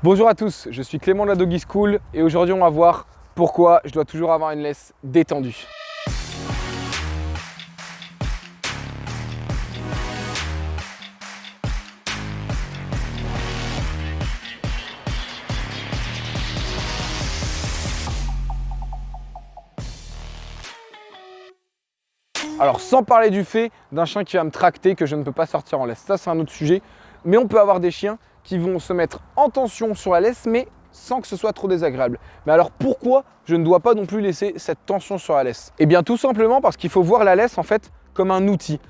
Bonjour à tous, je suis Clément de la Doggy School et aujourd'hui on va voir pourquoi je dois toujours avoir une laisse détendue. Alors sans parler du fait d'un chien qui va me tracter que je ne peux pas sortir en laisse, ça c'est un autre sujet, mais on peut avoir des chiens qui vont se mettre en tension sur la laisse mais sans que ce soit trop désagréable. Mais alors pourquoi je ne dois pas non plus laisser cette tension sur la laisse? Eh bien tout simplement parce qu'il faut voir la laisse en fait comme un outil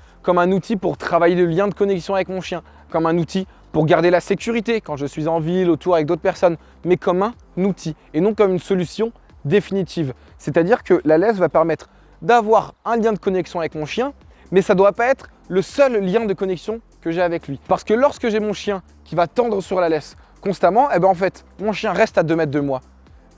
pour travailler le lien de connexion avec mon chien, comme un outil pour garder la sécurité quand je suis en ville, autour avec d'autres personnes, mais comme un outil et non comme une solution définitive. C'est-à-dire que la laisse va permettre d'avoir un lien de connexion avec mon chien, mais ça ne doit pas être le seul lien de connexion que j'ai avec lui. Parce que lorsque j'ai mon chien qui va tendre sur la laisse constamment, eh ben en fait, mon chien reste à 2 mètres de moi,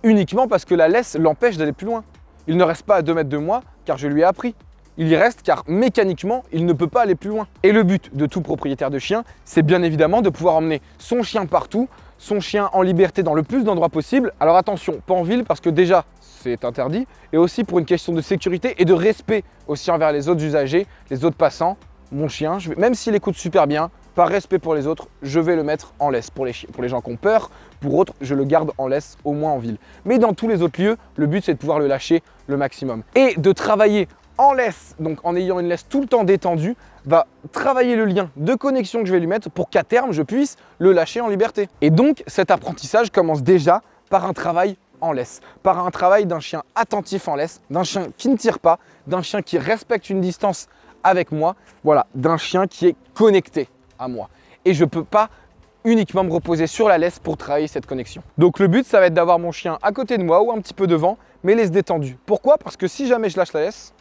uniquement parce que la laisse l'empêche d'aller plus loin. Il ne reste pas à 2 mètres de moi car je lui ai appris. Il y reste car mécaniquement, il ne peut pas aller plus loin. Et le but de tout propriétaire de chien, c'est bien évidemment de pouvoir emmener son chien partout, son chien en liberté dans le plus d'endroits possible. Alors attention, pas en ville parce que déjà, c'est interdit, et aussi pour une question de sécurité et de respect aussi envers les autres usagers, les autres passants. Mon chien, même s'il écoute super bien, par respect pour les autres, je vais le mettre en laisse. Pour les gens qui ont peur, pour autres, je le garde en laisse, au moins en ville. Mais dans tous les autres lieux, le but c'est de pouvoir le lâcher le maximum. Et de travailler en laisse, donc en ayant une laisse tout le temps détendue, va travailler le lien de connexion que je vais lui mettre pour qu'à terme, je puisse le lâcher en liberté. Et donc, cet apprentissage commence déjà par un travail en laisse, par un travail d'un chien attentif en laisse, d'un chien qui ne tire pas, d'un chien qui respecte une distance avec moi, voilà, d'un chien qui est connecté à moi. Et je ne peux pas uniquement me reposer sur la laisse pour travailler cette connexion. Donc le but, ça va être d'avoir mon chien à côté de moi ou un petit peu devant, mais laisse détendue. Pourquoi? Parce que si jamais je lâche la laisse,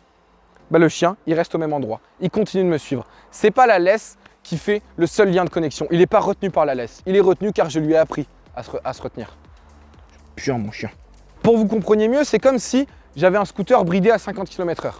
bah le chien, il reste au même endroit. Il continue de me suivre. C'est pas la laisse qui fait le seul lien de connexion. Il n'est pas retenu par la laisse. Il est retenu car je lui ai appris à se retenir. Putain, mon chien. Pour que vous compreniez mieux, c'est comme si j'avais un scooter bridé à 50 km/h.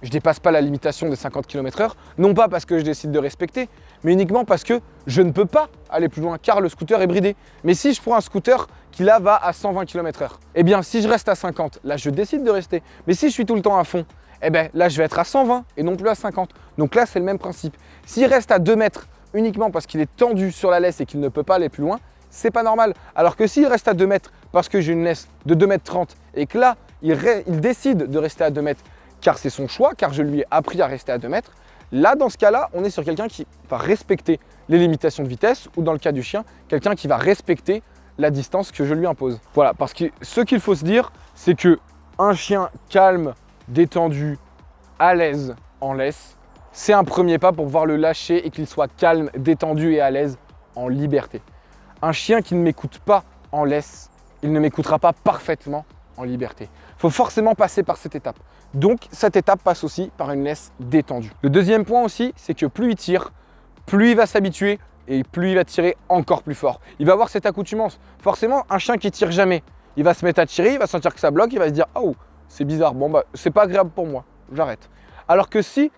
Je ne dépasse pas la limitation des 50 km/h, non pas parce que je décide de respecter, mais uniquement parce que je ne peux pas aller plus loin car le scooter est bridé. Mais si je prends un scooter qui là va à 120 km/h, eh bien si je reste à 50, là je décide de rester. Mais si je suis tout le temps à fond, eh bien là je vais être à 120 et non plus à 50. Donc là c'est le même principe. S'il reste à 2 mètres uniquement parce qu'il est tendu sur la laisse et qu'il ne peut pas aller plus loin, c'est pas normal. Alors que s'il reste à 2 mètres parce que j'ai une laisse de 2,30 m et que là il décide de rester à 2 mètres car c'est son choix, car je lui ai appris à rester à 2 mètres, là dans ce cas-là, on est sur quelqu'un qui va respecter les limitations de vitesse ou dans le cas du chien, quelqu'un qui va respecter la distance que je lui impose. Voilà, parce que ce qu'il faut se dire, c'est que un chien calme, détendu, à l'aise en laisse, c'est un premier pas pour pouvoir le lâcher et qu'il soit calme, détendu et à l'aise en liberté. Un chien qui ne m'écoute pas en laisse, il ne m'écoutera pas parfaitement en liberté. Il faut forcément passer par cette étape. Donc cette étape passe aussi par une laisse détendue. Le deuxième point aussi, c'est que plus il tire, plus il va s'habituer et plus il va tirer encore plus fort. Il va avoir cette accoutumance. Forcément, un chien qui tire jamais, il va se mettre à tirer, il va sentir que ça bloque, il va se dire « Oh, c'est bizarre, bon bah c'est pas agréable pour moi, j'arrête ». Alors que si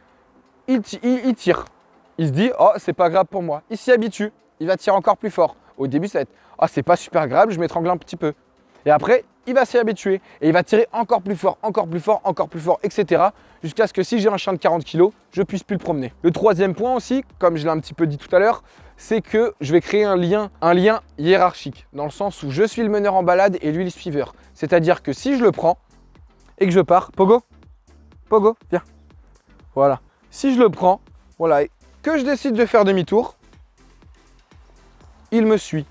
il tire, il se dit « Oh, c'est pas agréable pour moi », il s'y habitue, il va tirer encore plus fort. Au début, ça va être « Oh, c'est pas super agréable, je m'étrangle un petit peu ». Et après, il va s'y habituer et il va tirer encore plus fort, encore plus fort, encore plus fort, etc. Jusqu'à ce que si j'ai un chien de 40 kg, je puisse plus le promener. Le troisième point aussi, comme je l'ai un petit peu dit tout à l'heure, c'est que je vais créer un lien hiérarchique, dans le sens où je suis le meneur en balade et lui le suiveur. C'est-à-dire que si je le prends et que je pars, Pogo, viens. Voilà. Si je le prends, voilà, et que je décide de faire demi-tour, il me suit.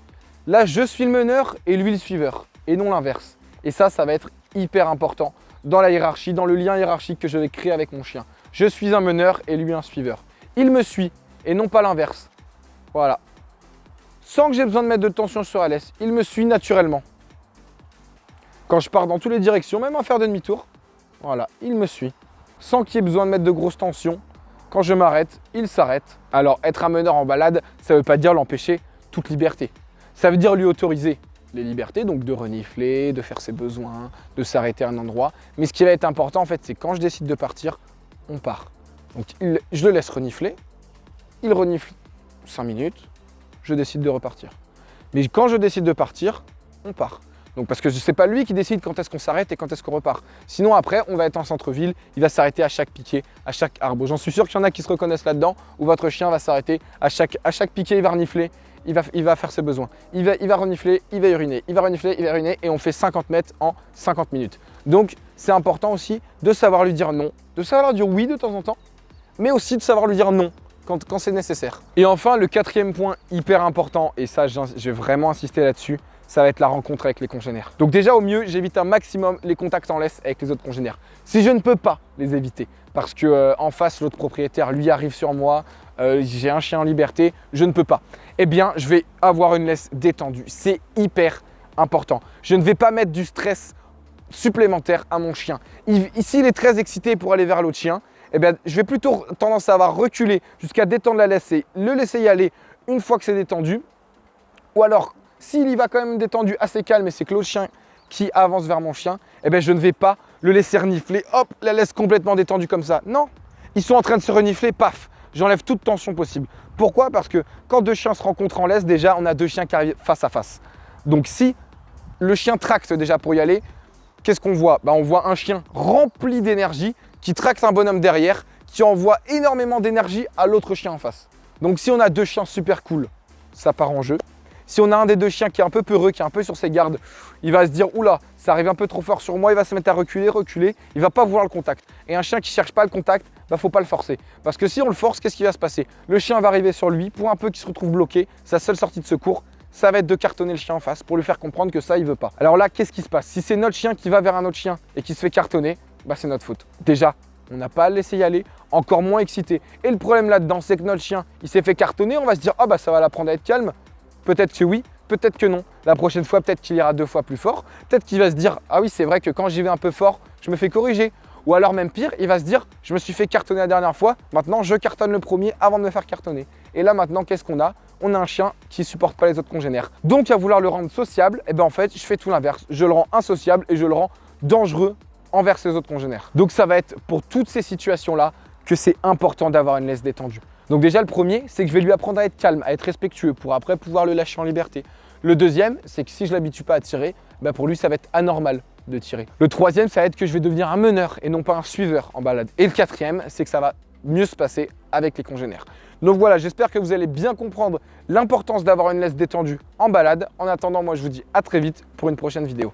Là, je suis le meneur et lui le suiveur, et non l'inverse. Et ça va être hyper important dans la hiérarchie, dans le lien hiérarchique que je vais créer avec mon chien. Je suis un meneur et lui un suiveur. Il me suit et non pas l'inverse. Voilà. Sans que j'ai besoin de mettre de tension sur la laisse, il me suit naturellement. Quand je pars dans toutes les directions, même à faire demi-tour, voilà, il me suit. Sans qu'il y ait besoin de mettre de grosses tensions. Quand je m'arrête, il s'arrête. Alors, être un meneur en balade, ça ne veut pas dire l'empêcher toute liberté. Ça veut dire lui autoriser les libertés, donc de renifler, de faire ses besoins, de s'arrêter à un endroit. Mais ce qui va être important, en fait, c'est quand je décide de partir, on part. Donc, je le laisse renifler, il renifle 5 minutes, je décide de repartir. Mais quand je décide de partir, on part. Donc parce que c'est pas lui qui décide quand est-ce qu'on s'arrête et quand est-ce qu'on repart. Sinon après, on va être en centre-ville, il va s'arrêter à chaque piquet, à chaque arbre. J'en suis sûr qu'il y en a qui se reconnaissent là-dedans, où votre chien va s'arrêter à chaque piquet, il va renifler, il va faire ses besoins. Il va renifler, il va uriner, il va renifler, il va uriner et on fait 50 mètres en 50 minutes. Donc c'est important aussi de savoir lui dire non, de savoir lui dire oui de temps en temps, mais aussi de savoir lui dire non quand c'est nécessaire. Et enfin, le quatrième point hyper important, et ça je vais vraiment insister là-dessus, ça va être la rencontre avec les congénères. Donc déjà au mieux, j'évite un maximum les contacts en laisse avec les autres congénères. Si je ne peux pas les éviter, parce que en face l'autre propriétaire lui arrive sur moi, j'ai un chien en liberté, je ne peux pas, eh bien je vais avoir une laisse détendue. C'est hyper important. Je ne vais pas mettre du stress supplémentaire à mon chien. S'il est très excité pour aller vers l'autre chien, eh bien, je vais plutôt tendance à avoir reculé jusqu'à détendre la laisse et le laisser y aller une fois que c'est détendu. Ou alors, s'il y va quand même détendu, assez calme et c'est que l'autre chien qui avance vers mon chien, eh bien, je ne vais pas le laisser renifler, hop, la laisse complètement détendue comme ça. Non, ils sont en train de se renifler, paf, j'enlève toute tension possible. Pourquoi? Parce que quand deux chiens se rencontrent en laisse, déjà, on a deux chiens qui arrivent face à face. Donc si le chien tracte déjà pour y aller, qu'est-ce qu'on voit? On voit un chien rempli d'énergie qui tracte un bonhomme derrière, qui envoie énormément d'énergie à l'autre chien en face. Donc si on a deux chiens super cool, ça part en jeu. Si on a un des deux chiens qui est un peu peureux, qui est un peu sur ses gardes, il va se dire « Oula, ça arrive un peu trop fort sur moi », il va se mettre à reculer, il va pas vouloir le contact. Et un chien qui cherche pas le contact, faut pas le forcer. Parce que si on le force, qu'est-ce qui va se passer? Le chien va arriver sur lui, pour un peu qu'il se retrouve bloqué, sa seule sortie de secours, ça va être de cartonner le chien en face pour lui faire comprendre que ça, il veut pas. Alors là, qu'est-ce qui se passe? Si c'est notre chien qui va vers un autre chien et qui se fait cartonner, c'est notre faute. Déjà, on n'a pas à le laisser y aller, encore moins excité. Et le problème là-dedans, c'est que notre chien, il s'est fait cartonner, on va se dire « Ah ça va l'apprendre à être calme ». Peut-être que oui, peut-être que non. La prochaine fois, peut-être qu'il ira 2 fois plus fort. Peut-être qu'il va se dire « Ah oui, c'est vrai que quand j'y vais un peu fort, je me fais corriger ». Ou alors même pire, il va se dire « Je me suis fait cartonner la dernière fois, maintenant je cartonne le premier avant de me faire cartonner ». Et là maintenant, qu'est-ce qu'on a? On a un chien qui ne supporte pas les autres congénères. Donc à vouloir le rendre sociable, en fait, je fais tout l'inverse. Je le rends insociable et je le rends dangereux envers ses autres congénères. Donc ça va être pour toutes ces situations-là que c'est important d'avoir une laisse détendue. Donc déjà le premier, c'est que je vais lui apprendre à être calme, à être respectueux pour après pouvoir le lâcher en liberté. Le deuxième, c'est que si je ne l'habitue pas à tirer, pour lui ça va être anormal de tirer. Le troisième, ça va être que je vais devenir un meneur et non pas un suiveur en balade. Et le quatrième, c'est que ça va mieux se passer avec les congénères. Donc voilà, j'espère que vous allez bien comprendre l'importance d'avoir une laisse détendue en balade. En attendant, moi je vous dis à très vite pour une prochaine vidéo.